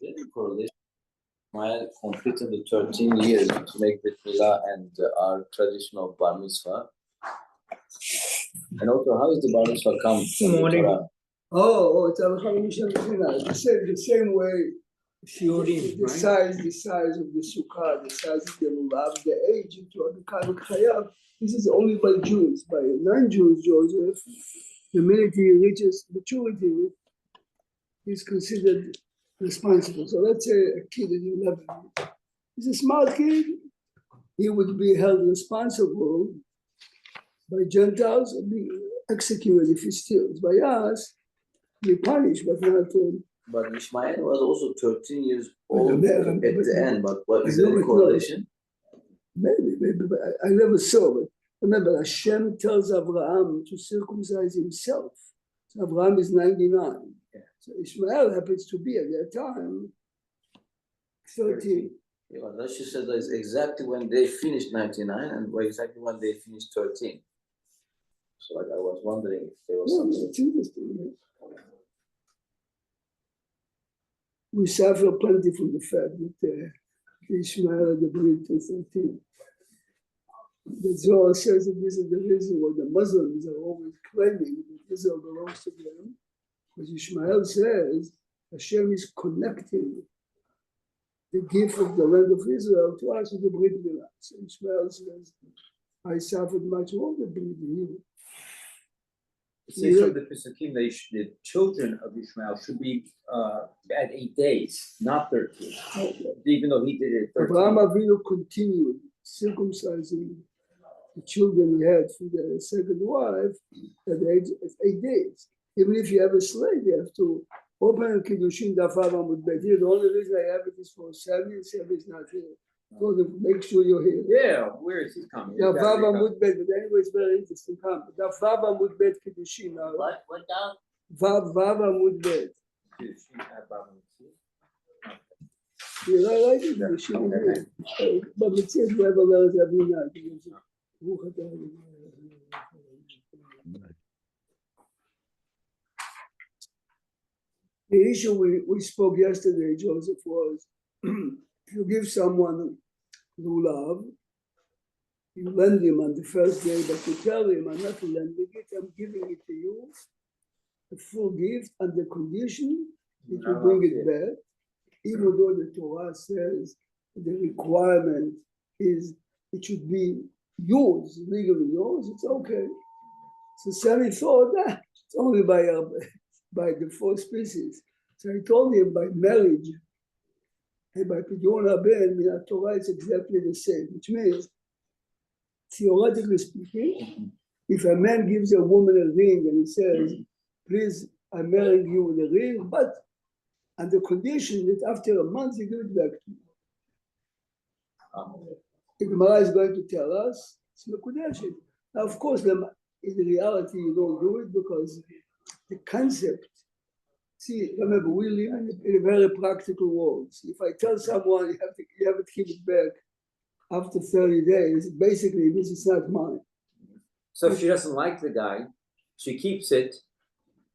Any correlation? Ismail completed the 13 years to make Brit Milah and our traditional Bar Mitzvah. And also, how is the Bar Mitzvah come from the Torah? It's the same way. The size of the sukkah, the size of the lulav, the age to become chayav. This is only by Jews. By non-Jews, Joseph, the minute he reaches maturity, he's considered responsible. So let's say a kid at 11, he's a smart kid. He would be held responsible by Gentiles and be executed if he steals. By us, be punished, but not. But Ishmael was also 13 years old at the end. But what is the correlation? Maybe, but I never saw it. Remember, Hashem tells Abraham to circumcise himself. So Abraham is 99. Yeah. So Ishmael happens to be at that time 13. Yeah, but Rashi said that is exactly when they finished 99 and exactly when they finished 13. So I was wondering if there was something. It's interesting. Yeah. We suffer plenty from the fact that Ishmael had agreed to 13. The Zohar says that this is the reason why the Muslims are always claiming that Israel belongs to them, because Ishmael says Hashem is connecting the gift of the land of Israel to us with the Brit Milah. So Ishmael says, I suffered much more than Brit Milah. It says from the Pesukim that the children of Ishmael should be at 8 days, not 13. Even though he did it at 13. Abraham Avinu continued circumcising the children he had from the second wife at the age of 8 days. Even if you have a slave, you have to open Kiddushin Daf Vav Amud Bet. The only reason I have it is for Sally is not here. So to make sure you're here. Yeah, where is he coming? Daf Vav Amud Bet, but anyway, it's very interesting. Daf Vav Amud Bet Kiddushin. What down? Vav Amud Bet. Kiddushin at Vav Amud. Yeah, I like it. But it says we have a lot every night. The issue we spoke yesterday, Joseph, was if you give someone lulav, you lend him on the first day, but you tell him, I'm not lending it, I'm giving it to you, a full gift, on the condition that you bring it back, even though the Torah says the requirement is it should be yours, legally yours, it's okay. So Sally thought that it's only by the four species. So I told him by marriage and by Pidyon Haben, in the Torah it's exactly the same, which means, theoretically speaking, if a man gives a woman a ring and he says, please, I'm marrying you with a ring, but on the condition that after a month you give it back to me. The Gemara is going to tell us, it's Mekudeshet. Now, of course, in reality, you don't do it because the concept, see, remember, we live in a very practical world. If I tell someone you have to give it back after 30 days, basically it means it's not mine. So if she doesn't like the guy, she keeps it.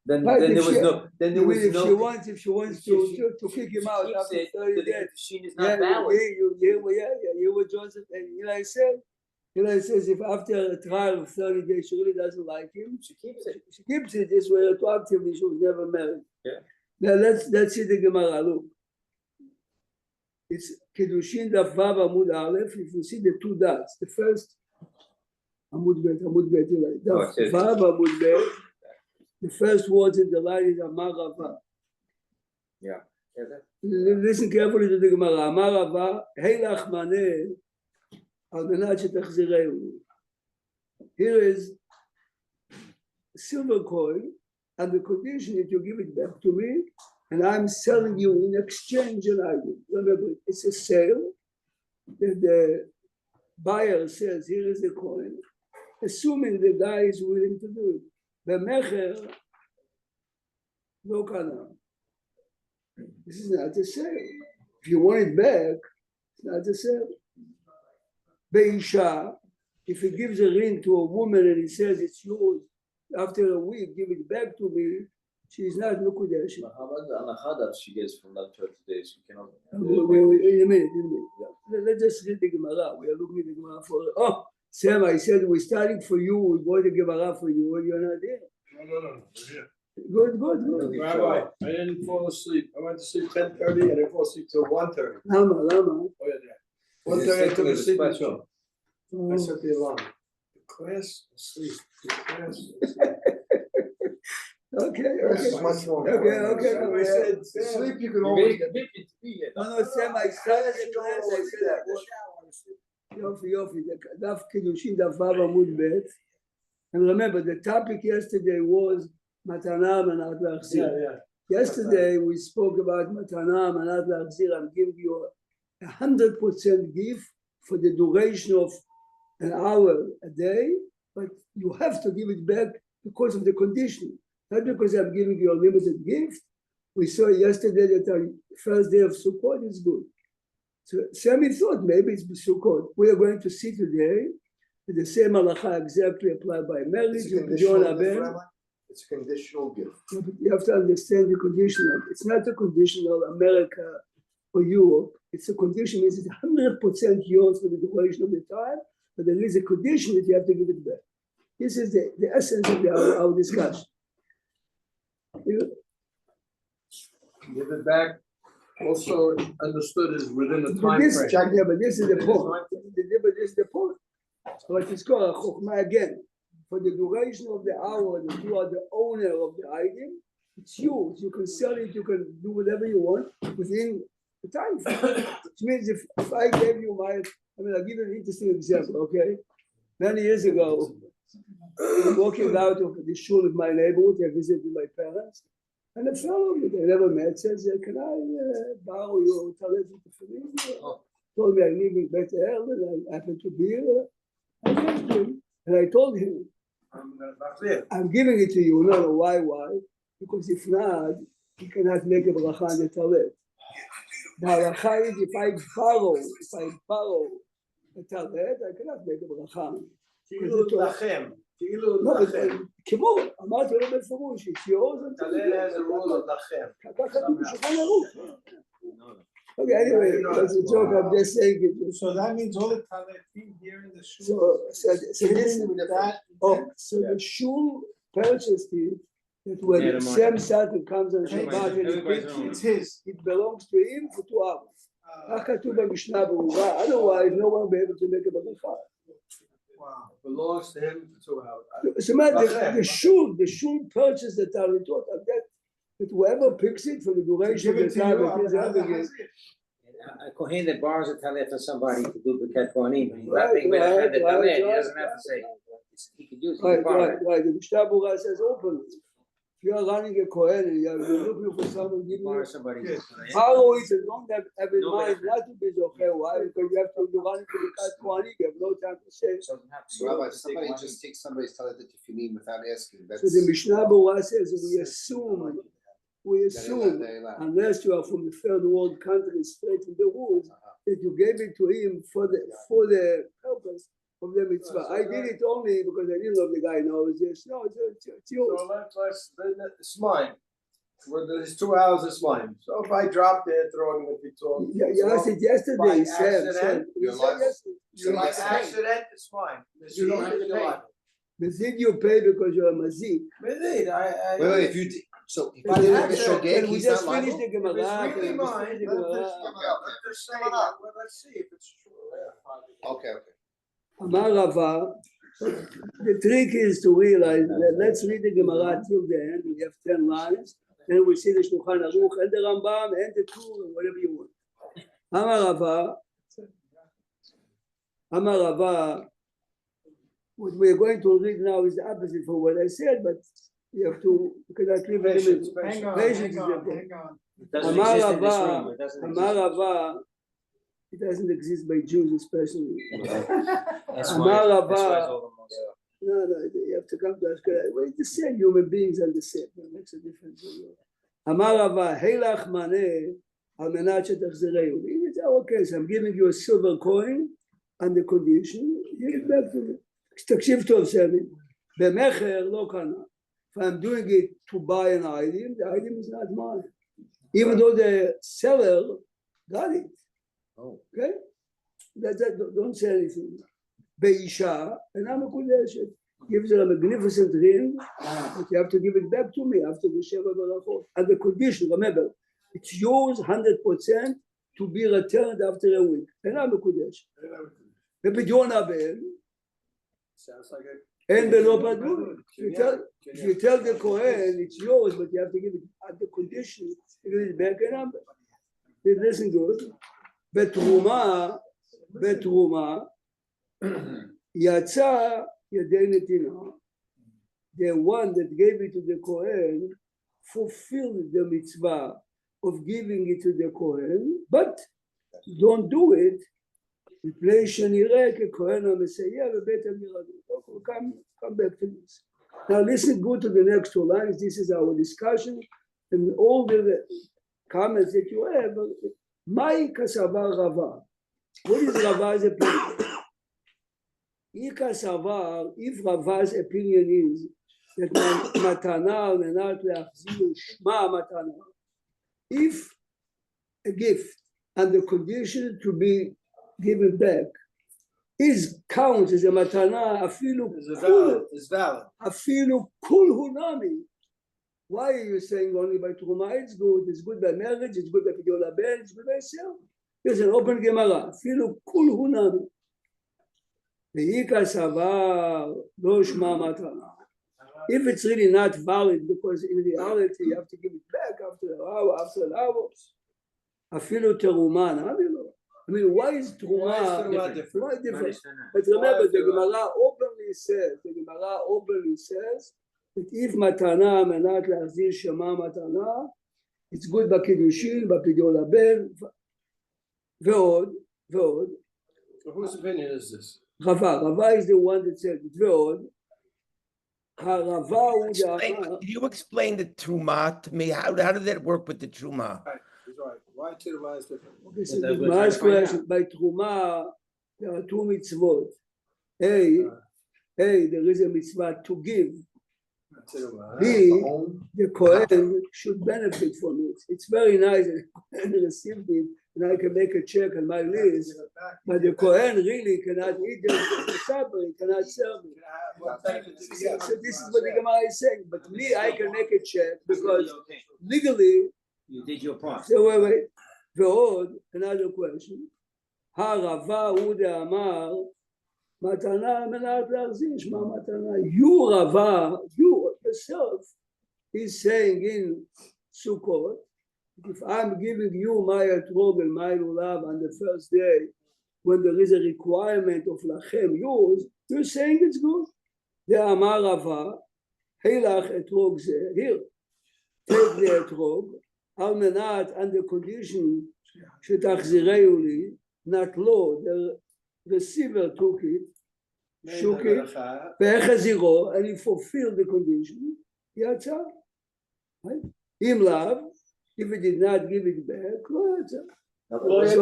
Then there was no. If she wants to kick him out after 30 days, she is not valid. You were Joseph, and Eli says if after a trial of 30 days she really doesn't like him, she keeps it. She keeps it this way retroactively. She was never married. Yeah. Now let's see the Gemara. Look, it's Kiddushin Daf Vav Amud Aleph. If you see the two dots, the first Amud Bet, Daf Vav Amud Bet. The first words in the line is Amar Rava. Yeah. Listen carefully to the Gemara. Amar Rava, Heilach Maneh, al menat shetachzireu. Here is a silver coin, and the condition that you give it back to me, and I'm selling you in exchange an item. Remember, it's a sale. The buyer says, here is the coin, assuming the guy is willing to do it. Bemecher, no kana. This is not a sale. If you want it back, it's not a sale. Beisha, if he gives a ring to a woman and he says it's yours, after a week, give it back to me, she is not Mekudesh. But how about the anacha that she gets from that 30 days? She cannot. In a minute. Let's just read the Gemara. We are looking at the Gemara for. Oh, Sam, I said we're starting for you. We bought the Gemara for you, and you're not there. No, we're here. Good. Rabbi, I didn't fall asleep. I went to sleep 10:30 and I fall asleep till 1:30. Lama. Oh, yeah. 1:30 I took a sleep until. Oh. I set the alarm. The class, asleep. The class. Okay. That's much more. Okay. I said, sleep you can always get. No, Sam, I started the class. I said, Yofi, דף קידושין, דף ו' עמוד ב'. And remember, the topic yesterday was מתנה מנת להחזיר. Yesterday we spoke about מתנה מנת להחזיר. I'm giving you 100% gift for the duration of an hour a day, but you have to give it back because of the condition, not because I'm giving you a limited gift. We saw yesterday that our first day of Sukkot is good. So Sammy thought maybe it's Sukkot. We are going to see today the same halacha exactly applied by marriage. It's a conditional gift. You have to understand the conditional. It's not a conditional America or Europe. It's a condition, means it's 100% yours for the duration of the time, but there is a condition that you have to give it back. This is the essence of our discussion. Give it back, also understood is within the time frame. But this is the point. This is the point. So it is called a chokhmah again. For the duration of the hour that you are the owner of the item, it's yours. You can sell it, you can do whatever you want within the time frame. Which means if I gave you I'll give you an interesting example, okay? Many years ago, I'm walking out of the shul of my neighborhood, I visited my parents, and a fellow that I never met says, can I borrow your talent for me? Told me I live in Beit El, and I happen to be here. I gave him, and I told him, I'm giving it to you. No, why? Because if not, you cannot make a bracha on the talet. The halacha is if I borrow a talet, I cannot make a bracha. כמו, אמרתי לו בפירוש, it's yours. Talet has a rule of lachem. ככה כתוב בשולחן ערוך. Okay, anyway, that's a joke, I'm just saying it. So that means all the taletim here in the shul. So this so the shul purchased it, that when Sam Satan comes on Shabbat and he picks it, it's his. It belongs to him for 2 hours. כך כתוב במשנה ברורה, otherwise no one will be able to make a bracha. Wow, belongs to him for 2 hours. So the shul purchased the talitot, and that whoever picks it for the duration of the time it is obligated. A Kohen that borrows a talet for somebody to do Birkat Kohanim, wrapping with the talet, he doesn't have to say, he could use it. Right. The Mishnah Berurah says openly. If you are running a Kohen and you're looking for someone to give you, follow it and don't have in mind not to be okay. Why? Because you have to be running for the Birkat Kohanim, you have no time to say. So Rabbi, somebody just takes somebody's talet that you need without asking. So the Mishnah Berurah says we assume, unless you are from the third world country straight in the rules, that you gave it to him for the purpose of the mitzvah. I did it only because I didn't know the guy knows. Yes, no, it's yours. So it's mine. For there's 2 hours, it's mine. So if I drop it, throw it in the pizza. Yeah, you asked it yesterday, Sam. You like accident, it's fine. You don't have to pay. Mazid you pay because you're a mazik. Mazid, Wait, if you so if you did it with shogeg, we he's just not finished liable? the Gemara. It's really mine. Let's see if it's true. Okay. Amar Rava, the trick is to realize that let's read the Gemara till the end. We have 10 lines. Then we see the Shulchan Aruch and the Rambam and the Tur and whatever you want. Amar Rava, what we are going to read now is the opposite for what I said, but you have to, because I keep patience. Patience is important. Amar Rava, it doesn't exist by Jews especially. Amar Rava, no, you have to come to us. We're the same, human beings are the same. It makes a difference. Amar Rava, Heilach maneh al menat shetachzereu. In our case, I'm giving you a silver coin on the condition, give it back to me. תקשיב טוב, סמי, במחר לא קנה. If I'm doing it to buy an item, the item is not mine. Even though the seller got it. Oh. Okay? Don't say anything. Be'isha, and I'm a kudeshet. Gives her a magnificent ring, but you have to give it back to me after the Sheva Barachot. And the condition, remember, it's yours 100% to be returned after a week. And I'm a kudesh. The Bidyon Abel, Sounds like a. and Belo Padun. If you tell the Kohen it's yours, but you have to give it at the condition, you give it back and I'm. It isn't good. Betruma, Yatsa Yadei Netina. The one that gave it to the Kohen fulfilled the mitzvah of giving it to the Kohen, but don't do it. Come back to this. Now listen good to the next two lines. This is our discussion and all the comments that you have. My kasava Rava. What is Rava's opinion? If Rava's opinion is that matana al menat leachzir shma matana, if a gift and the condition to be given back is counts as a matana afilu It's valid. afilu kul hunami. Why are you saying only by Truma? It's good by marriage, it's good by Pidyon Abel, it's good by self. There's an open Gemara. Afilu kul hunami. If it's really not valid, because in reality you have to give it back after an hour, after an hour. Afilu teruman. I mean, why is Truma different? Why different? But remember, the Gemara openly says that if matana menat leachzir shema matana, it's good b'kiddushin, b'pidyon abel, ve'od. So whose opinion is this? Rava is the one that said ve'od. Can you explain the truma to me? How did that work with the truma? Right, he's right. Why Tiruma is different? Okay, so the Gemara's question, by Truma, there are two mitzvot. A, there is a mitzvah to give. Tiruma. B, the Kohen should benefit from it. It's very nice that the Kohen received it, and I can make a check on my list, but the Kohen really cannot eat the supper, he cannot serve it. So this is what the Gemara is saying. But me, I can make a check because legally, You did your part. so wait. ועוד, another question. הרבה הוא דאמר, מתנה על מנת להחזיר, שמה מתנה. You, Rava, you yourself, is saying in Sukkot, if I'm giving you my etrog and my lulav on the first day, when there is a requirement of lachem yours, you're saying it's good. דאמר רבה, הילך אתרוג זה, here, take the etrog, על מנת, and the condition שתחזירהו לי, not law, the receiver took it, shook it, והחזירו, and he fulfilled the condition, יצא. אם לאו, if he did not give it back, לא יצא. Well, it's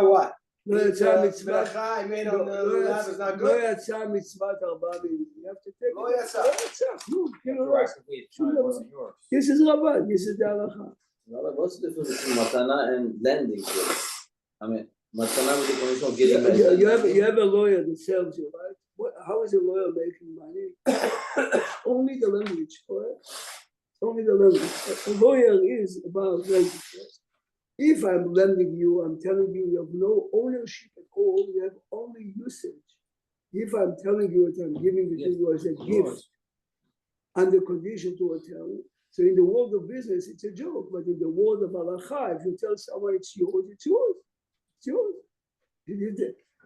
what? לא יצא מצוות, I made on the lab is not לא good. יצא מצוות 4 מילים. You have to take it. לא יצא. לא יצא, כלום, כאילו לא. Retroactively, it's not- it wasn't yours. This is רבן, this is the הלכה. What's the difference between matana and lending to it? I mean, matana with the condition of getting You have a lawyer that sells you, right? How is a lawyer making money? Only the language, correct? Only the language. A lawyer is about language. Yes? If I'm lending you, I'm telling you you have no ownership at all, you have only usage. If I'm telling you that I'm giving it to you as a gift, under condition to a tenant. So in the world of business, it's a joke, but in the world of halacha, if you tell someone it's yours, it's yours. It's yours.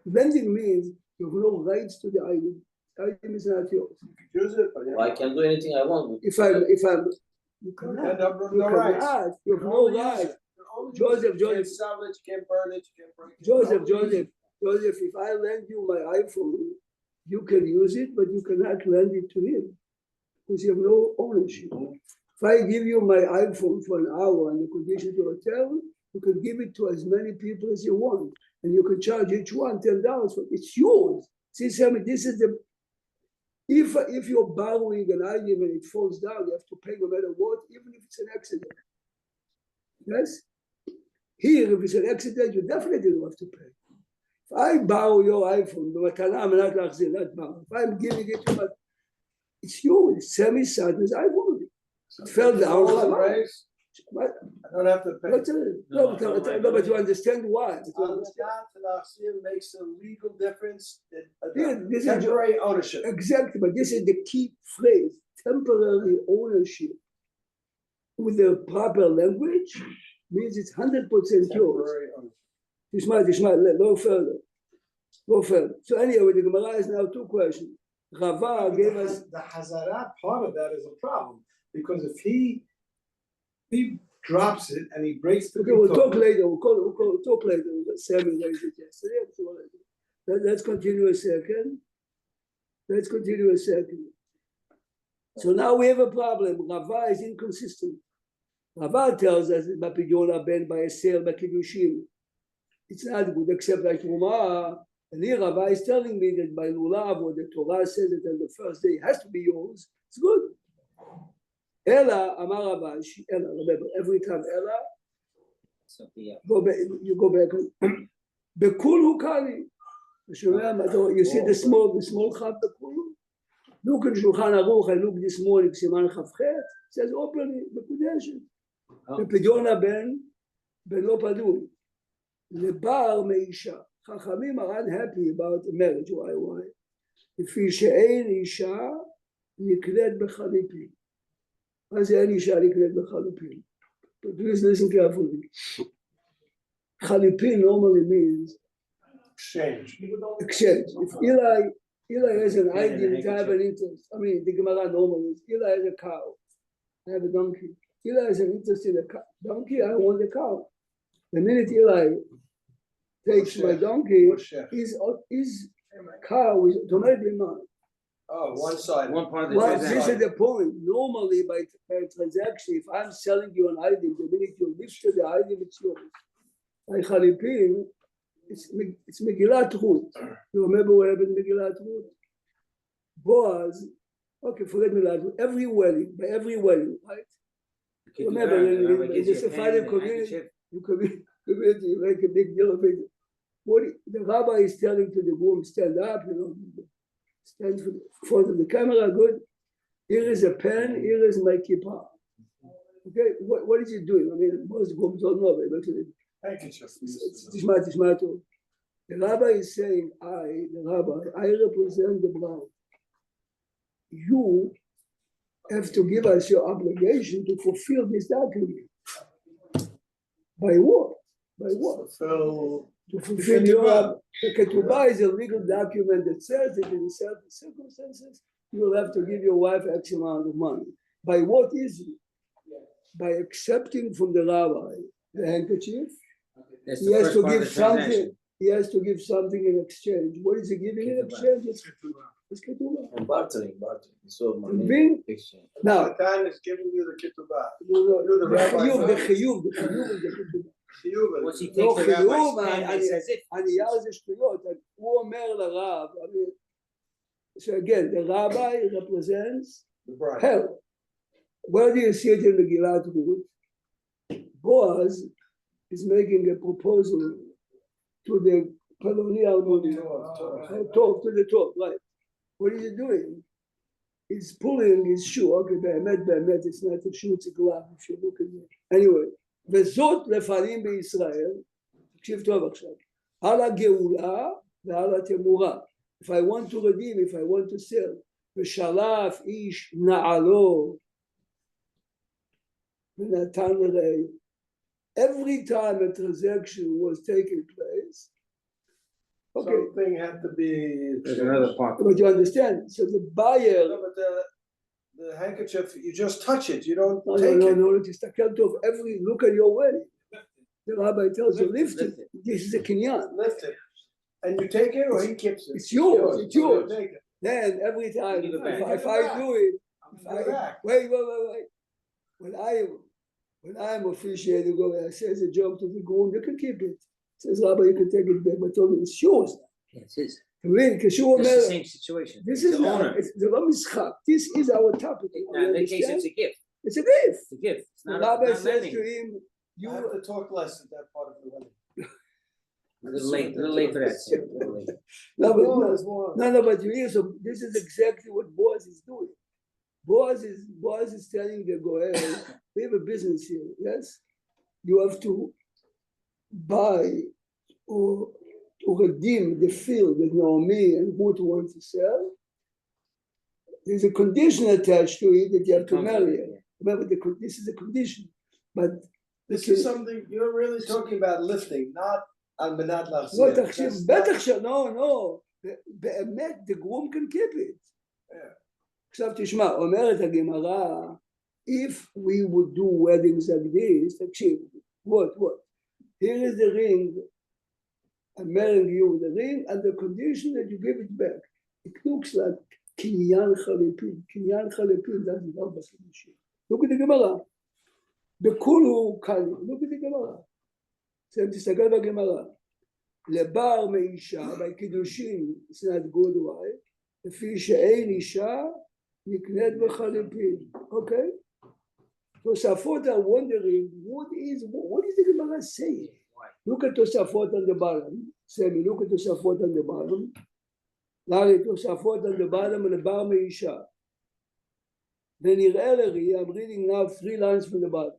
Lending means you have no rights to the item. The item is not yours. Use it, but Well, I can do anything I want with it. If I'm, you you cannot. end up with You no rights. cannot. You have You no only use right. it. You only use Joseph, it. You can't Joseph. sell it, you can't burn it, you can't break it. Joseph, if I lend you my iPhone, you can use it, but you cannot lend it to him because you have no ownership. If I give you my iPhone for an hour and the condition to hotel, you can give it to as many people as you want, and you can charge each one $10 for it. It's yours. See, Sammy, this is the If you're borrowing an item and it falls down, you have to pay no matter what, even if it's an accident. Yes? Here, if it's an accident, you definitely don't have to pay. If I borrow your iPhone, if I'm giving it to you, it's yours, it's semi-sadness, I want it. It fell down. What? I don't have to pay. But you understand why. Makes a legal difference, Yeah, this is- temporary ownership. Exactly, but this is the key phrase, temporary ownership. With the proper language, means it's 100% yours. Temporary ownership. Go further. Go further. So anyway, the Gemara has now two questions. Rava gave us, The Hazara part of that is a problem, because if he drops it and he breaks the. okay, we'll talk later, we'll talk later. Sammy raised it yesterday. Let's continue a second. So now we have a problem. Rava is inconsistent. Rava tells us that Bapidyon ben by a sale by Kiddushin. It's not good except like Truma. And here Rava is telling me that by Lulav, or the Torah says that on the first day it has to be yours. It's good. Ella, Amar Rava, Ella, remember, every time Ella, you go back. Bekul Hukali. You see the small chap Bekul? Look in Shulchan Aruch, I looked this morning, Siman Chavchet, it says openly, Bekudesh. Bepidyon ben lo padui. Lebar meisha. Chachamim are unhappy about marriage. Why? If she'ein isha niklet bechalipin. מה זה אין אישה נקראת בחליפין? But please listen carefully. Chalipin normally means exchange. If Eli has an idea to have an interest, I mean, the Gemara normally is, Eli has a cow, I have a donkey. Eli has an interest in a donkey, I want the cow. The minute Eli takes my donkey, his cow is automatically mine. Oh, one side. One part of the Well, transaction. this is the point. Normally, by a transaction, if I'm selling you an item, the minute you lifted the item, it's yours. By Chalipin, it's Megillat Ruth. You remember what happened in Megillat Ruth? Boaz, okay, forget Megillat Ruth. Every wedding, right? Remember, in the Sephardic community, you make a big deal of it. What the rabbi is telling to the groom, stand up, stand in front of the camera, good. Here is a pen, here is my kippah. Okay, what is he doing? I mean, most grooms don't know, but the rabbi is saying, I represent the bride. You have to give us your obligation to fulfill this document. By what? To fulfill your, the ketubah is a legal document that says that in certain circumstances, you will have to give your wife X amount of money. By what is it? By accepting from the rabbi the handkerchief. He has to give something. He has to give something in exchange. What is he giving in exchange? It's ketubah. And bartering. So money Convene? exchange. Now, The time is giving you the ketubah. the chiyuv is the ketubah. Once he takes לא the חיוב, rabbi's pen, it's as if. הנייר זה שטויות, הוא אומר לרב, so again, the rabbi represents The bride. hell. Where do you see it in Megillat Ruth? Boaz is making a proposal to the Paloni Almoni, to the top, right? What is he doing? He's pulling his shoe. Okay, באמת, it's not a shoe, it's a glove, if you look at it. Anyway, וזאת לפנים בישראל, תקשיב טוב עכשיו, על הגאולה ועל התמורה. If I want to redeem, if I want to sell, ושלף איש נעלו ונתן לרעהו. Every time a transaction was taking place, okay, Something had to be. There's another part. but you understand, so the buyer, No, but the handkerchief, you just touch it, you don't no, take it. תסתכל טוב, every look at your wedding. The rabbi tells you, lift it. This is a kinyan. Lift it. And you take it or he keeps it? It's yours, it's So you yours. take it. Then every time, Give it back. if I do it, Give it back. wait. When I'm officiating, I say as a joke to the groom, you can keep it. Says Rabbi, you can take it back, but told me it's yours. It's his. אתה מבין? כשהוא It's אומר, the same situation. this The is not, owner. זה לא משחק, this is our topic. you Now, in that case, understand? it's a gift. It's a gift. It's a gift. It's The not, rabbi not says lending. to him, You have to talk less at that part of the wedding. A little late for that, Sam. A little late. no, but, Go on, no, go on. no, but you hear, so this is exactly what Boaz is doing. Boaz is telling the Goel, we have a business here, yes? You have to buy or to redeem the field that Naomi and Ruth want to sell. There's a condition attached to it that you have to Comes with marry it, her. yeah. Remember, this is a condition, but This is something, you're really talking about lifting, not on Menat לא Lachzir. תחשיב, בטח no, באמת, the groom can keep it. Yeah. עכשיו תשמע, אומרת הגמרא, if we would do weddings like this, תקשיב, what? Here is the ring, I'm marrying you with the ring, and the condition that you give it back. It looks like קניין חליפין, קניין חליפין, זה הדבר בקידושין. look at the גמרא. בכולו קלים, look at the גמרא. תסתכל בגמרא. לבר מאישה, בקידושין, it's not good wife, לפי שאין אישה, נקנית בחליפין, אוקיי? תוספות are wondering, what is the Gemara saying? Look at תוספות on the bottom, Sammy, look at תוספות on the bottom, Larry, תוספות on the bottom, לבר מאישה. ונראה לרי, I'm reading now 3 lines from the bottom,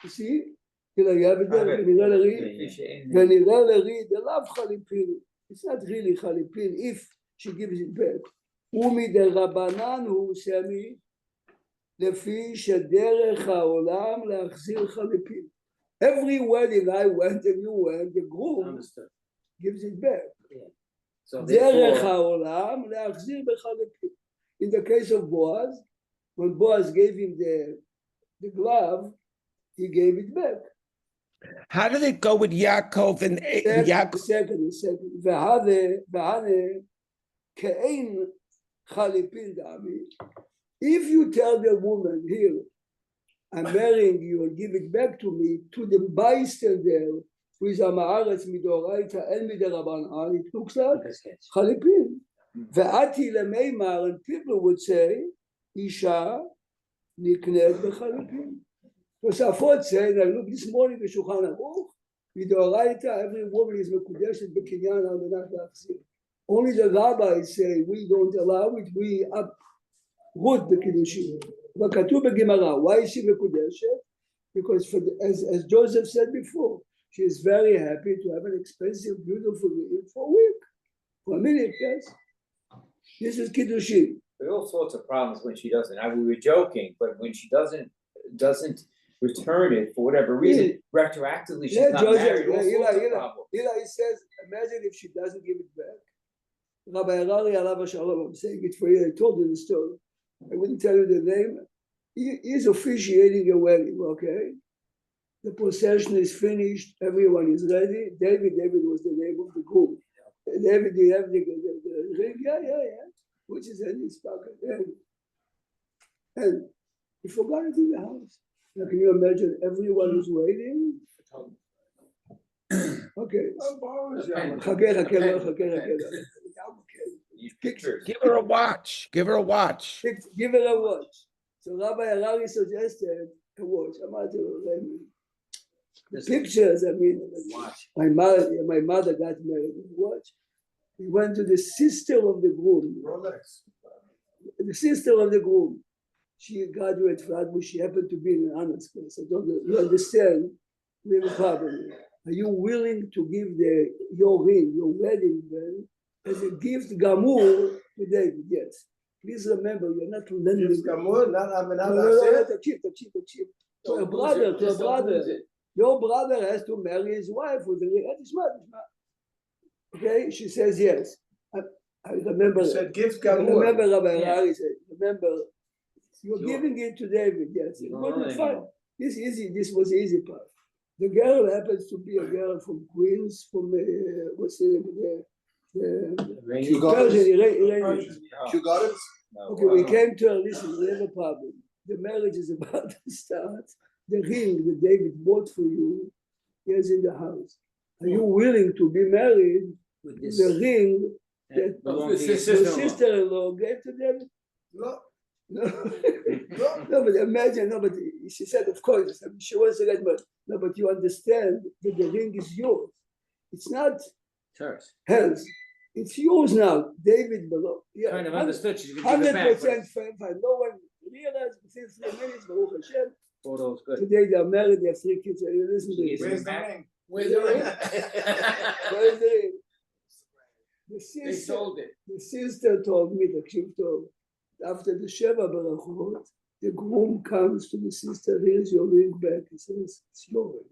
you see? you have it there, ונראה לרי, ונראה לרי, the love חליפין, it's not really חליפין, if she gives it back. ומדרבנן הוא סמי, לפי שדרך העולם להחזיר חליפין. Every wedding I went and you went, the groom Understood. gives it back. So דרך therefore, העולם להחזיר בחליפין. In the case of Boaz, when Boaz gave him the glove, he gave it back. How did it go with Yaakov and Yaakov? Second. והנה כאין חליפין דמי. If you tell the woman here, I'm marrying you and give it back to me, to the bystander who is המארץ מדאורייתא אין מדרבנן, it looks like חליפין. ואתי למימר, and people would say, אישה נקנית בחליפין. תוספות say, I look this morning בשולחן ערוך, מדאורייתא, every woman is מקודשת בקניין על מנת להחזיר. Only the rabbis say, we don't allow it, we uproot בקידושין. וכתוב בגמרא, why is she מקודשת? Because as Joseph said before, she is very happy to have an expensive, beautiful ring for a week, for a minute, yes? This is kiddushin. There are all sorts of problems when she doesn't. We were joking, but when she doesn't return it for whatever reason, retroactively she's Yeah, not Joseph, married. All yeah, sorts of Eli problems. says, imagine if she doesn't give it back. Rabbi Harari alav shalom, I'm saying it for you, I told you the story. I wouldn't tell you the name. He's officiating a wedding, okay? The procession is finished, everyone is ready. David was the name of the groom. David, do you have the ring? Yeah. Which is in his pocket. And he forgot it in the house. Now, can you imagine everyone is waiting? Okay. חכה. Pictures. Give her a watch. Give her a watch. Give her a watch. So Rabbi Harari suggested a watch. אמרתי לו, pictures, I mean, my mother got married with a watch. We went to the sister of the groom. Rolex. The sister of the groom. She graduated Flatbush. She happened to be in an honors class. I don't know. You understand? We have a problem. Are you willing to give your ring, your wedding ring, as a gift gamur to David? Yes. Please remember, you're not lending. Gift gamur, not on Menat No, Lachzir. תקשיב. To a brother. Your brother has to marry his wife with a ring. Okay, she says yes. I remember. You said gift I gamur. remember Rabbi Harari said, remember, you're giving it to David, yes. Fine. This was the easy part. The girl happens to be a girl from Queens, from what's the name of the Kew Gardens? Iranian. Kew Gardens? Okay, we came to her, listen, we have a problem. The marriage is about to start. The ring that David bought for you is in the house. Are you willing to be married with the ring that Belonged to your the sister-in-law. sister-in-law gave to them. No, No, no, but imagine, no, but she said, of course, I mean, she wants to get, but no, but you understand that the ring is yours. It's not Hers. hers. It's yours now. David belong. Yeah, Kind of understood she's gonna give it back. 100% fine. No one realized within 3 minutes, Baruch Hashem. Photo's good. Today they are married, they have 3 kids. You listen to Yes. this. where's the ring? Where's the ring? Where's the ring? The They sister, sold it. the sister told me, תקשיב טוב, after the Sheva Barachot, the groom comes to the sister, here's your ring back. He says, it's yours.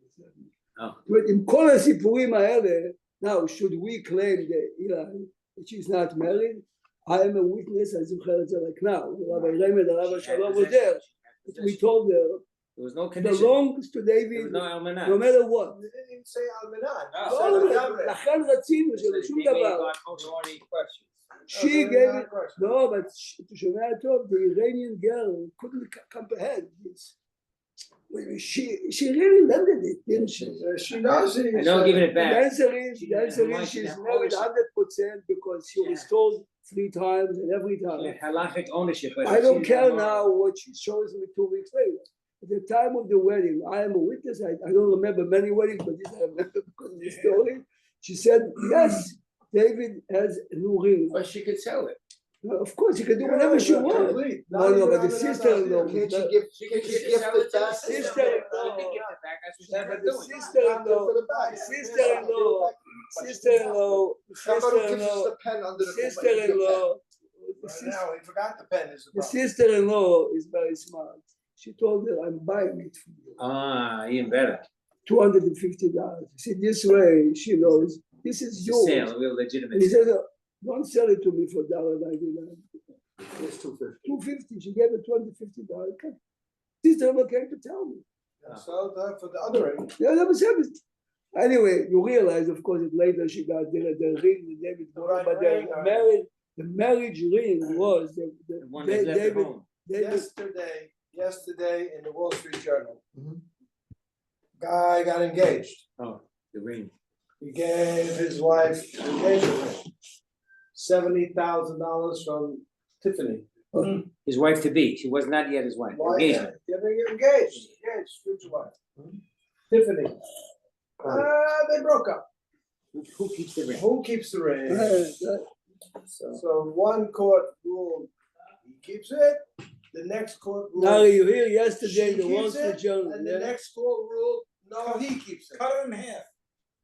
Oh. But in כל הסיפורים האלה, now, should we claim that she's not married? I am a witness, I זוכר את זה like now. Rabbi Remed, Rabbi Shalom was there. We told her, There was no condition. belongs to There David, was no almanach. no matter what. They didn't even say almanach. לא, לכן רצינו שלא שום דבר. She gave it, no, but אתה שומע טוב, the Iranian girl couldn't comprehend this. She really landed it, didn't she? She knows it. I know giving it The back. answer is, She the answer didn't have is she's ownership. married 100% because she was told 3 times and every time. Halachic ownership. but I don't she's care not- now what she shows me 2 weeks later. At the time of the wedding, I am a witness. I don't remember many weddings, but this I remember because of the story. She said, yes, David has a new ring. But she could sell it. Of course, she can do whatever she wants. No, but the sister-in-law. Can't you the- give, She can't could you just gift sell it it to the back? sister. Sister-in-law. She could gift it back. That's what she's But been the doing. sister-in-law, sister-in-law, Somebody who gives us sister-in-law, the pen under the. sister-in-law, the Right now, he forgot the pen is the the problem. sister-in-law is very smart. She told her, I'm buying it for you. Ah, even better. $250. See, this way she knows this is It's a yours. sale, a real And legitimate he sale. said, don't sell it to me for $1.99. It's 250. $250. She gave it $250. Sister-in-law came to tell me. So for the other ring. Yeah, that was it. Anyway, you realize, of course, that later she got the ring with David, Right but ring, the marriage ring was The one that left at David. home. Yesterday in the Wall Street Journal, Mhm. guy got engaged. Oh, the ring. He gave his wife engagement ring. $70,000 from Tiffany. His wife to be. She was not yet his wife. Why? Engagement. Engaged, future wife. Tiffany. They broke up. Who keeps the ring? Who keeps the ring? So So one court ruled he keeps it, the next court Now ruled you hear yesterday she the Wall keeps Street it, Journal. and the yeah? next court ruled, no, he keeps it. Cut it in half.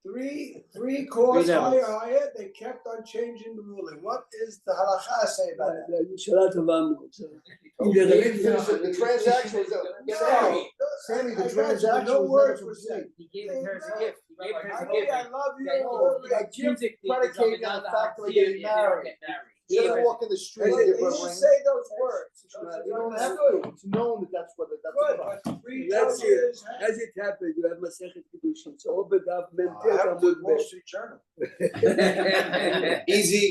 Three courts levels. higher, they kept on changing the ruling. What is the halakha say about that? שאלה טובה מאוד. You didn't finish it. The transaction was. No, Sammy, the I got you, but transaction no was words never were complete. said. he gave it her as a gift. He gave it her as a I gift. love you. Yeah, I love you. A gift predicated on the fact that they're getting married. You don't walk in the street He and give her a didn't ring. say those words. You don't have to. It's known that that's what, that's Good, what. but 3 Let's hear. judges. As it happened, you have Masechet Kiddushin. So open up I Memtet have the Amud Wall Bet. Street Journal. Easy.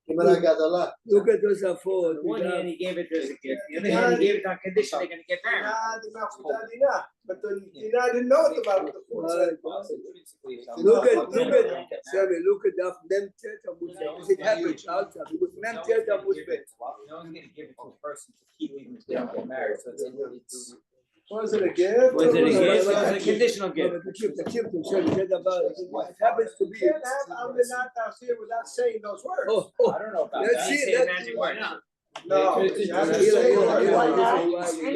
Gadala. Look at those afford. On the one hand, he gave it as a gift. The other hand, he gave it on condition they're gonna get married. But the Dina didn't know it about the court said. Look at Sammy, look at that Memtet Amud Bet. As it happened, child, it was Memtet Amud Bet. No one's gonna give it to a person to keep even if they don't get married, so it's. Was it a gift? Was it a No, gift? no, It no, was a conditional No, gift. but the Kipton said it about it. It happens to be. You can't have Amrinat Tafsir without saying those words. Oh, I don't know about let's that. see. Say the magic word. No, It's you have to just- say Eli, the Eli, word. Eli, this is why we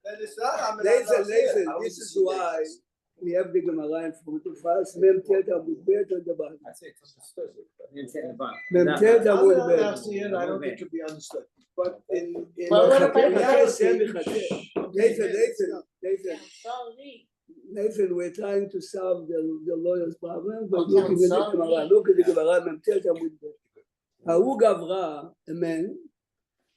Then it's not Amrinat Listen, Tafsir. this is why we have the Gemara in front of us. Memtet Amud Bet on the bottom. I say it's understood. And said the bottom. Memtet Amud Amrinat Bet. Tafsir, I don't think can be understood. But in Well, reality, Nathan, we're trying to solve the lawyer's problem, but look at the Gemara. Look at the Gemara. Memtet Amud Bet. ההוא גברה, אמן,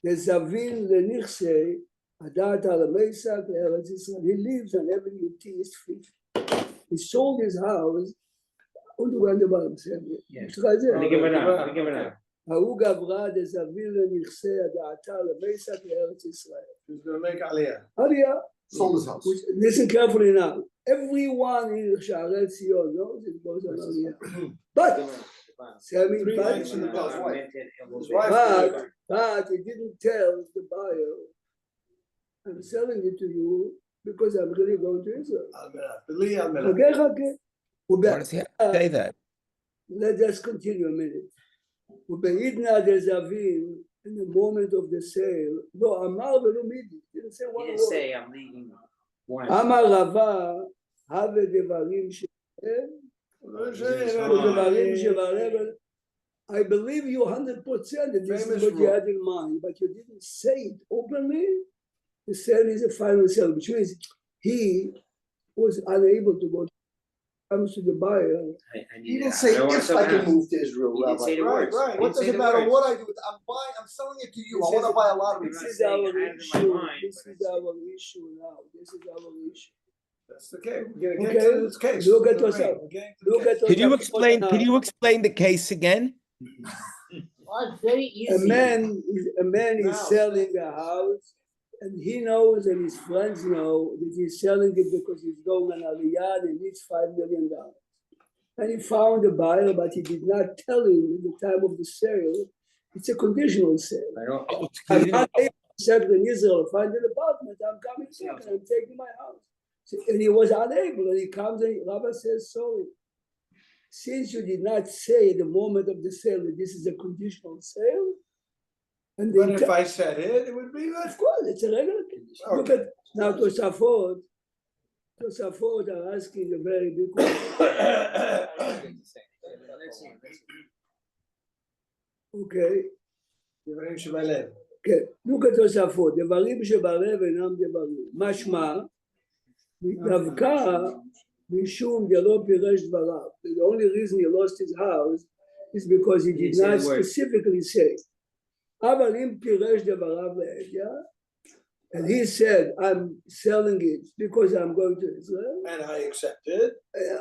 לזבין לנכסי הדעת על המסק לארץ ישראל. He lives on Avenue T, East 5th. He sold his house, on the one bottom, יש לך את זה? אני give it up. אני give it up. ההוא גברה לזבין לנכסי הדעת על המסק לארץ ישראל. He's gonna make Aliyah. עלייה. Sold his house. Listen carefully now. Everyone in שערי ציון knows it goes on עלייה. But selling Three body. lengths in the belt, wife. His But he didn't tell the buyer, I'm selling it to you because I'm really going to Israel. חכה, חכה. Why does he have to say that? Let's just continue a minute. ובעידנא דזבין, in the moment of the sale, לא אמר ולא מידי. Didn't say He one didn't word. say I'm leaving. One. אמר רבה, הווה דברים שלהם, ודברים שברב. I believe you 100% that this is Famous what you rule. had in mind, but you didn't say it openly. The sale is a final sale, which means he was unable to go comes to the buyer. He didn't say if I can move to Israel, He didn't Rabbi. say the words. Right. He What didn't does say it the matter words. what I do with it? I'm selling it to you. I want to buy a lottery. This This is is saying our I had it in my issue. mind, This but is our issue now. This is our issue. That's the case. We're gonna Okay. get to this case. Look at We're yourself. getting to the Look case. at Could you what's explain, now. could you explain the case again? Well, it's very easy. A man is Now, selling a house, and he knows and his friends know that he's selling it because he's going on Aliyah and he needs $5 million. And he found a buyer, but he did not tell him at the time of the sale. It's a conditional sale. I don't. Oh, I'm not able to settle in Israel, find an apartment. I'm coming back and I'm taking my house. So, and he was unable, and he comes and Rabbi says, sorry. Since you did not say at the moment of the sale that this is a conditional sale, and But they if I said it, it would be of good. course, it's a regular condition. Look at now Tosafot are asking a very big question. Okay, דברים שבלב. כן, look at תוספות, דברים שבלב אינם דברים. משמע, דווקא משום דלא פירש דבריו. The only reason he lost his house is because he did not specifically say. אבל אם פירש דבריו לעדיה, and he said, I'm selling it because I'm going to Israel. And I accepted.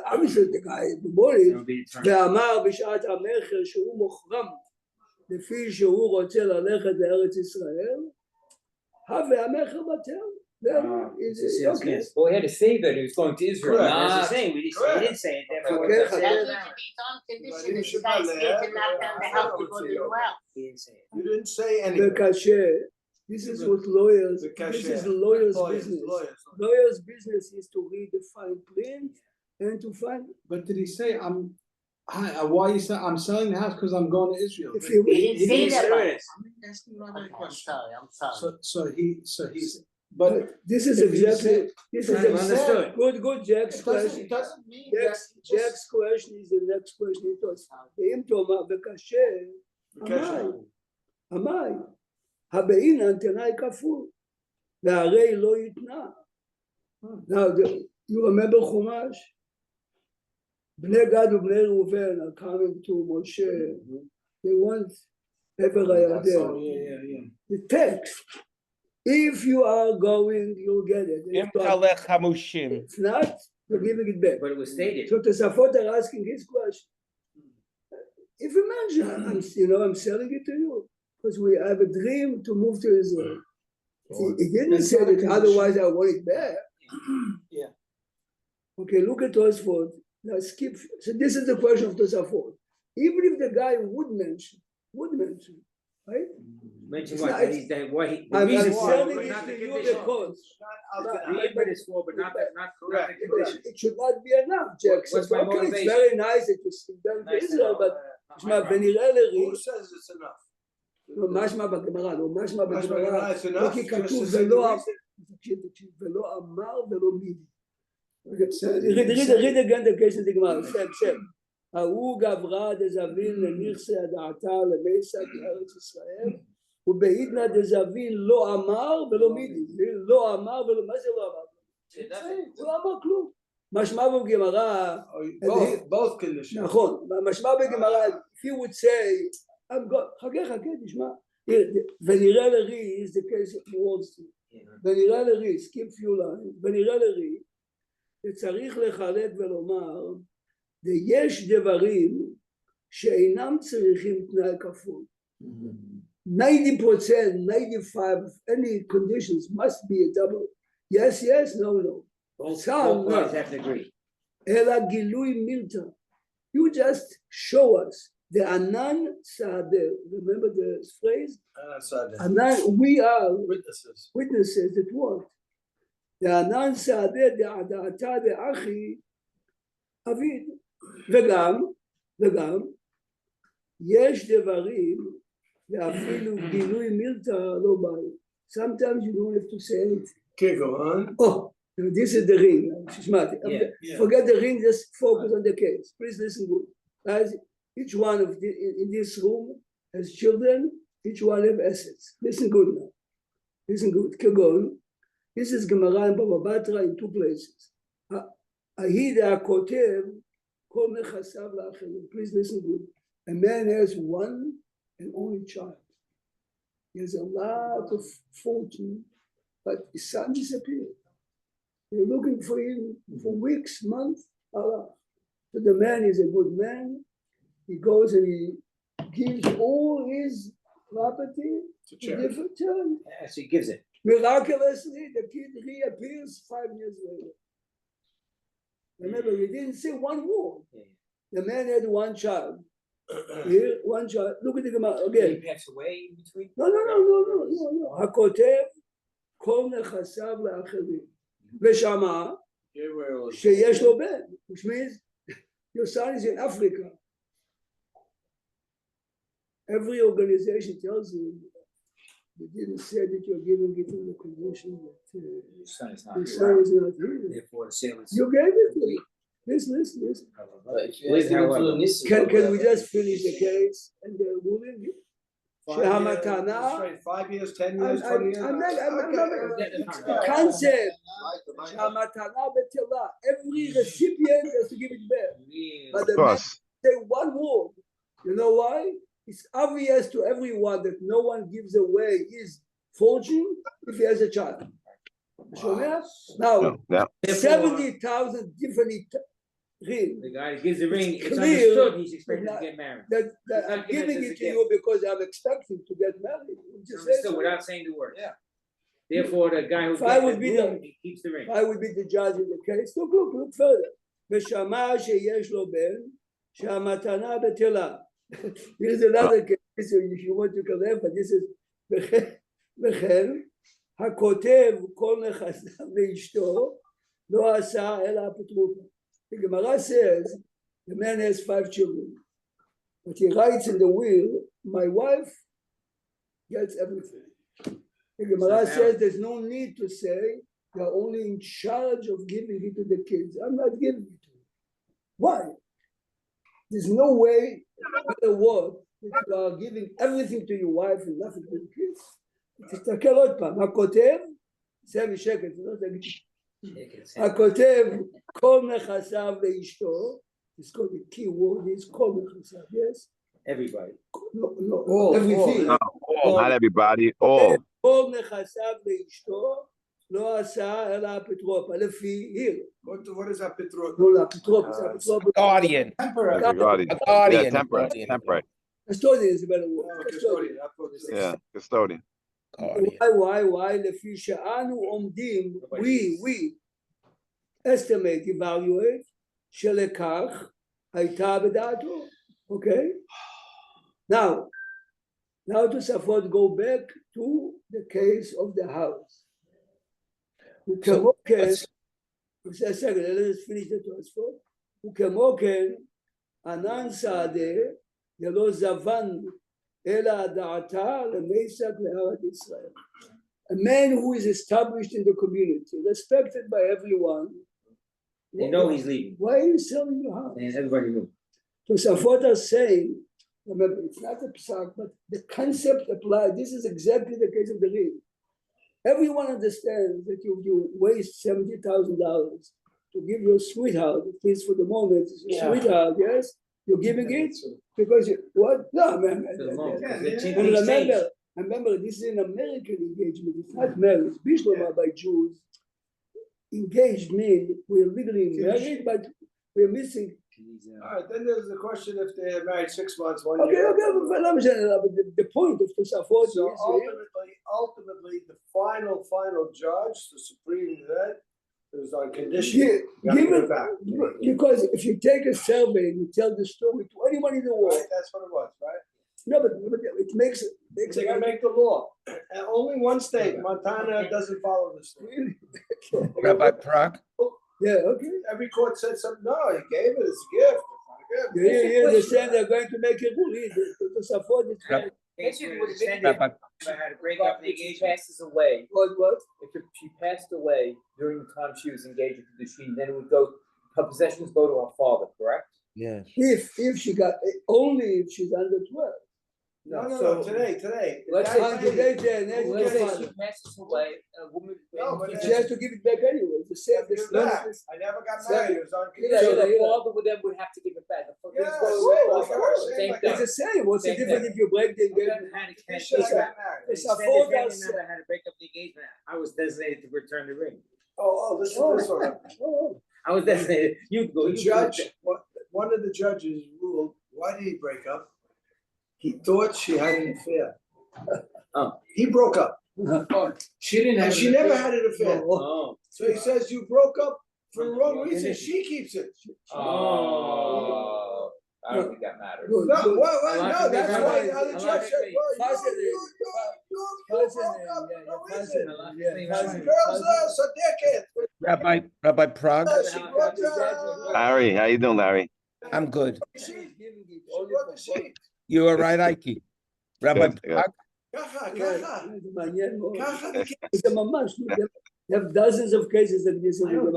Obviously the guy בבוליד, It'll be eternal. ואמר בשעת המכר שהוא מוכרם, לפי שהוא רוצה ללכת לארץ ישראל, הווה המכר בטל. It's a sales Okay. case. Well, he had to say that he was going to Israel, Correct. That's not. the same. We didn't say, he didn't say it. Therefore, Okay, that's it. okay. That needs to be on condition that you guys get to knock down the house to go to the well. He didn't say it. You didn't say anything. וקשה, this is what lawyers, The this cashier. is lawyers' Lawyers, business. lawyers. Lawyers' business is to read the fine print and to find, But did he say why you say I'm selling the house because I'm going to Israel? if you He didn't say didn't that. say but- it. I'm asking another Okay, I'm question. sorry, I'm sorry. So he's but this is if he exactly, said- this Kind of is understood. good Jack's It question. doesn't mean that. Jack's question is the next question. It was, ואם תאמר וקשה, עמי, הבאינן תנאי כפול, והרי לא יתנא. Now, you remember Chumash? בני גד ובני ראובן are coming to Moshe. They want עבר הירדן. The text, if you are going, you'll get it. Im Kalech Hamushim. If not, you're giving it back. But it was stated. So Tosafot are asking his question. If you mention, I'm selling it to you because we have a dream to move to Israel. He didn't say that, otherwise I want it back. Yeah. Okay, look at Tosafot. Now skip. So this is the question of Tosafot. Even if the guy would mention, right? Mention It's what, not- that he's, that what he, the I'm reason for it, selling but it not to the you condition. because The input is for, but not Correct. correct. it should not be enough, Jack. What's said, my okay, it's motivation? very nice that you're going to Nice to Israel, know, but not תשמע, my problem. ונראה לרי, Who says it's enough? לא, משמע בגמרא, לא, משמע בגמרא, It's לא enough. כי Just כתוב to say the ולא, reason. תקשיב, ולא אמר ולא מידי. read again the case of the Gemara, סם. ההוא גברא דזבין לנכסי הדעתה למסע בארץ ישראל, ובעידנא דזבין לא אמר ולא מידי. לא אמר ולא, מה זה לא אמר? הוא לא אמר כלום. משמע בגמרא, Both conditions. נכון, משמע בגמרא, if you would say, חכה, תשמע, ונראה לרי, is the case of Wall Street, ונראה לרי, skip few lines, ונראה לרי, שצריך לחלק ולומר, ויש דברים שאינם צריכים תנאי כפול. 90%, 95%, any conditions must be a double. Yes, no. Both Some, parties no. have to agree. אלא גילוי מילתא. You just show us the Anan Sadeh, remember the phrase? Sadeh. Anan, we are Witnesses. witnesses that what? The Anan Sadeh, the Adata, the Achi, Avid, וגם, יש דברים, ואפילו גילוי מילתא לא בא. Sometimes you don't have to say anything. Okay, go on. Oh, this is the ring. Shmati. Yeah. Forget the ring, just focus on the case. Please listen good. Guys, each one of in this room has children, each one have assets. Listen good now. Listen good. Kegon. This is Gemara and Baba Batra in two places. Ahida Kotev, Kol Mechasav La'acherim. Please listen good. A man has one and only child. He has a lot of fortune, but his son disappeared. They're looking for him for weeks, months, Allah. So the man is a good man. He goes and he gives all his property to different children. As he gives it. Miraculously, the kid reappears 5 years later. Remember, he didn't say one word. The man had one child. Here, one child. Look at the Gemara again. He passed away in between? No. הכותב, כל נכסיו לאחרים. ושמע שיש לו בן, which means your son is in Africa. Every organization tells you, you didn't say that you're giving it in the condition that The son is not the here. son is not here. Therefore, the sale is. You gave it to him. Listen. Can we just finish the case and the ruling? 5 years, 10 years, 20 years. The concept. שהמתנה בטלה. Every recipient has to give it back. But the man say one word. You know why? It's obvious to everyone that no one gives away his fortune if he has a child. Now, 70,000 different rings. The guy gives the ring, it's Clear understood he's expected to get married. That I'm giving it to you because I'm expecting to get married. Just say Understood so. without saying the word. Yeah. Therefore, the guy who If I gets would the be ring, he keeps the ring. I would be the judge in the case. Look further. ושמע שיש לו בן, שהמתנה בטלה. Here's another case, if you want to correct, but this is, וכן, הכותב כל נכסיו לאשתו, לא עשה אלא אפוטרופוס. The Gemara says, the man has 5 children, but he writes in the will, my wife gets everything. The Gemara says there's no need to say, you're only in charge of giving it to the kids. I'm not giving it to you. Why? There's no way in the world that you are giving everything to your wife and nothing to the kids. תסתכל עוד פעם, הכותב, זה בשקט, זה לא תגיד. הכותב, כל נכסיו לאשתו, תזכור, the key word is כל נכסיו, yes? Everybody. No, All, everything. All, not everybody, all. כל נכסיו לאשתו, לא עשה אלא אפוטרופוס, לפי here. What is that Petrot? לא, אפוטרופוס. Guardian. Yeah, temperate. Custodian is a better word. Custodian. Yeah, custodian. Why? לפי שאנו עומדים, we estimate, evaluate, שלכך הייתה בדעתו, okay? Now Tosafot go back to the case of the house. וכמו כן, let's finish the Tosafot. וכמו כן, ענן סעדה, ללא זבן, אלא דעתה למסק לארץ ישראל. A man who is established in the community, respected by everyone. They know he's leaving. Why are you selling your house? And everybody knew. Tosafot are saying, remember, it's not a psak, but the concept applied. This is exactly the case of the ring. Everyone understands that you waste $70,000 to give your sweetheart, at least for the moment, sweetheart, yes? You're giving it because you, what? No, man. Remember, this is an American engagement. It's not marriage. Bishlama by Jews. Engaged mean we're legally married, but we're missing. All right, then there's the question if they're married 6 months, 1 Okay, year. but the point of Tosafot So is ultimately, the final judge, the supreme head, is on condition. give You have to give it it back. because if you take a survey and you tell the story to any money in the world. Right, that's what it was, right? No, but it makes it. They're gonna make the law. And only one state, Montana, doesn't follow this law. Rabbi Prague? Yeah, okay. Every court said something, no, he gave it as a gift. It's not a gift. Yeah, they said they're going to make a rule to support it. Rab- Basically, what it said, Rabbi, I had to break up the If she engagement. passes away, What? if she passed away during the time she was engaged to the Sheen, then it would go, her possessions go to her father, correct? yes. If she got, only if she's under 12. No, today. Let's That- say- Today, then Let's say she she passes away, a woman. No, but has to give it back anyway. The same, the Give it back. I never got married, it was on Yeah, So condition. the yeah. father would then have to give it back. The father Yes, goes to same, the of father. course, Same same thing. It's the same. What's the Same difference thing. if you break the I engagement? He should have got married. It's He a said full the family dance. member had to break up the engagement. I was designated to return the ring. This is this one. Oh, I was designated, you go. The you judge, one of the judges ruled, why did he break up? He thought she had an affair. Oh. He broke up, She didn't and have. she never had an affair. Oh. So he says, you broke up for the wrong reason, she keeps it. Oh, I don't think that matters. good, No, good. no, that's why the other judge said, well, Fascinating. you broke up for no reason. Fascinating. Girls, so dickhead. Rabbi Prague? She brought Larry, how you doing, Larry? I'm good. She brought the sheet. You all right, Ike? Rabbi Good, good. Prague? ככה. זה מעניין מאוד. ככה. זה ממש, you have dozens of cases like this in the Gemara.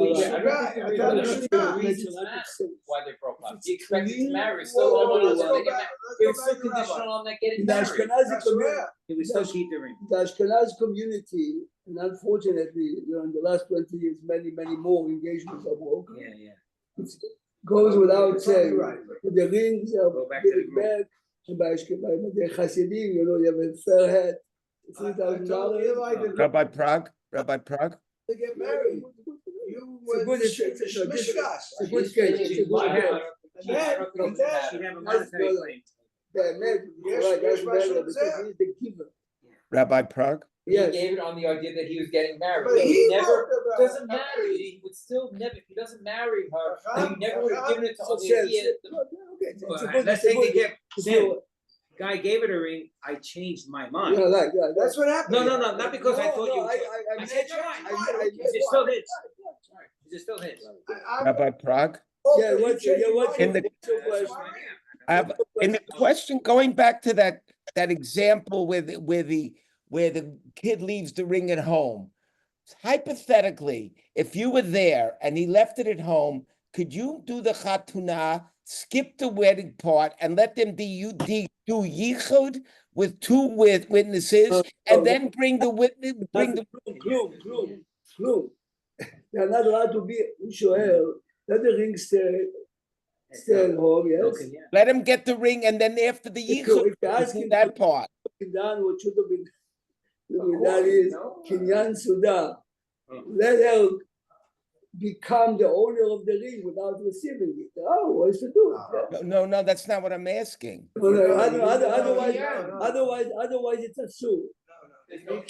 Why they broke up. He expected to marry, still on Let's the go back. It was still conditional on that getting In the married. Ashkenazi That's community, rare. He was still keep the ring. the Ashkenazi community, and unfortunately, in the last 20 years, many more engagements are broken. Yeah. It goes without saying. Right. The rings are Go back to give the it group. back. And by the Hasidim, you have a fair head, I told $3,000. Eli that Rabbi Prague? Rabbi Prague? to get married. You It's a good, it's a good case. It's a good case. She have a That's monetary good. claim. Yeah, maybe, Yes, right, that's yes, better Russian because there. he's the giver. Rabbi Prague? He Yes. gave it on the idea that he was getting married. But He he never, broke doesn't matter, he would still never, if he doesn't marry her, he never would have given it to So on the says- idea. Okay, it's a Well, good- let's it's a say they good- get, it's Sam, good. guy gave it a ring, I changed my Yeah, mind. right, yeah. That's what happened. No, not because I thought you. I I said, I- you're right. I- Is it still his? Is it still his? Rabbi Prague? Yeah, what's In the- question? I have, in the question, going back to that example where the kid leaves the ring at home. Hypothetically, if you were there and he left it at home, could you do the chatuna, skip the wedding part, and let them do yichud with two witnesses, and then bring the witness, bring the. כלום. They are not allowed to be, הוא שואל, let the ring stay at home, yes? Okay, yeah. Let him get the ring, and then after the If yichud, you ask do him that part. done what should have been that is Kinyan Suda. Let her become the owner of the ring without receiving it. Oh, what's to do? No, that's not what I'm asking. Otherwise it's a sue. But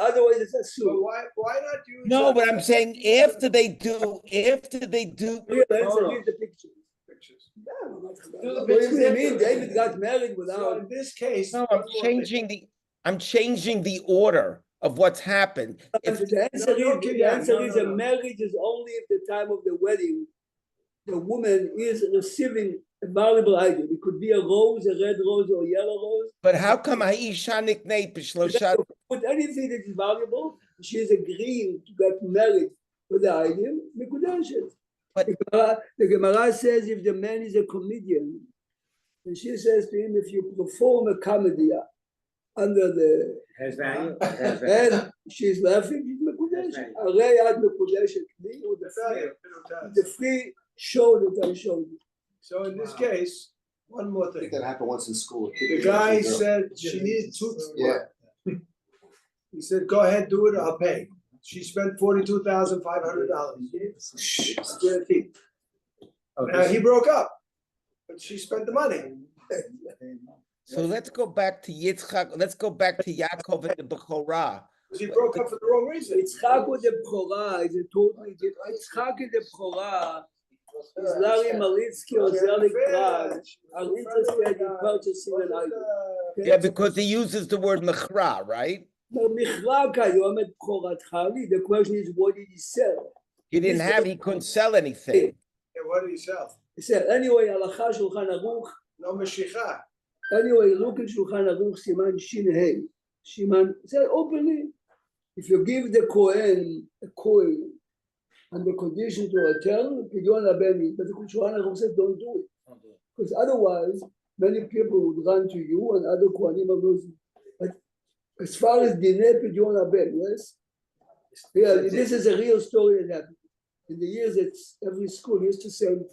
Otherwise it's a sue. why not use? No, that- but I'm saying after they do. Read the pictures. Pictures. What do you mean? David got married So without. in this case. No, I'm changing the order of what's happened. If The answer is a marriage is only at the time of the wedding. The woman is receiving a valuable item. It could be a rose, a red rose, or a yellow rose. But how come Aisha nicknamed B'shlosha? Put anything that is valuable, she is agreeing to get married for the item. Mikudeshes. But- The Gemara says if the man is a comedian, and she says to him, if you perform a comedy under the Has value. Has value. and she's laughing, she's Mekudeshet. That's Arei ad Mekudeshet li, with the free show that I showed you. So in this case, one more I think thing. that happened once in school. The guy said she needed two. Yeah. He said, go ahead, do it, I'll pay. She spent $42,500. Now he broke up, but she spent the money. So let's go back to Yitzchak. Let's go back to Yaakov and the Bechorah. Because he broke up for the wrong reason. Yitzchak with the Bechorah is a totally different. Yitzchak in the Bechorah is Larry Malitsky or Zelig Prague are interested in purchasing an item. Okay? Yeah, because he uses the word mechra, right? במכרע כיום את בכורתך לי, the question is what did he sell? He couldn't sell anything. Yeah, what do you sell? He said, anyway, הלכה שולחן ערוך, No Mashiach. anyway, look at שולחן ערוך, סימן שין ה', סימן, say openly, if you give the Kohen a coin and the condition to return, פדיון הבן, but the שולחן ערוך says don't do it, because otherwise many people would run to you and other Kohanim are losing. But as far as Dineh pedion הבן, yes? Yeah, this is a real story that happened. In the years that every school used to send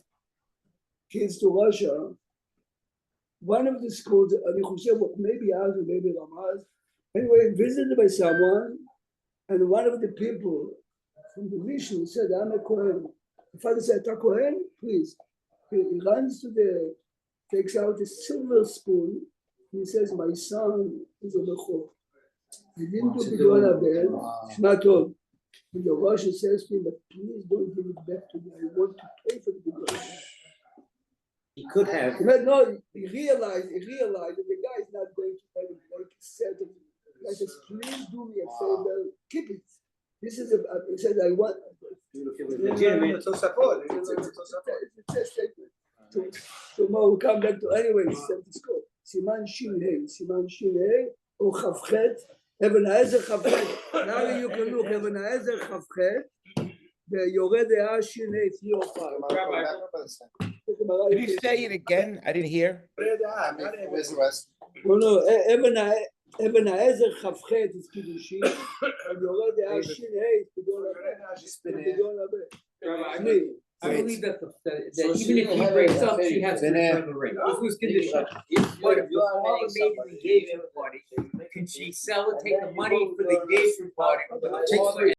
kids to Russia, one of the schools, maybe ours or maybe Ramaz, anyway, visited by someone, and one of the people from the mission said, I'm a Kohen. The father said, "Ta Kohen, please." He runs to takes out a silver spoon. He says, my son is a Bechor. He didn't do pedion הבן, שמע טוב. And the Russian says to him, but please don't give it back to me. I want to pay for the pedion. He could have. No, he realized that the guy is not going to pay him. Like he said, the guy says, please do me a favor, keep it. This is he said, I want. Legitimate. It's a support. It's a statement. Tomorrow we'll come back to anyway, it's called סימן ש"ה, סימן ש"ה או כ"ח, אבן העזר כ"ח. Now you can look, אבן העזר כ"ח, ויורד דעה ש"ה 3 or 5. Can you say it again? I didn't hear. Where's the rest? No, אבן העזר כ"ח is קידושין, ויורד דעה ש"ה פדיון הבן. I believe that even if he breaks up, she has to return the ring. This was conditional. But if your father made an engagement party, can she sell it, take the money for the engagement party,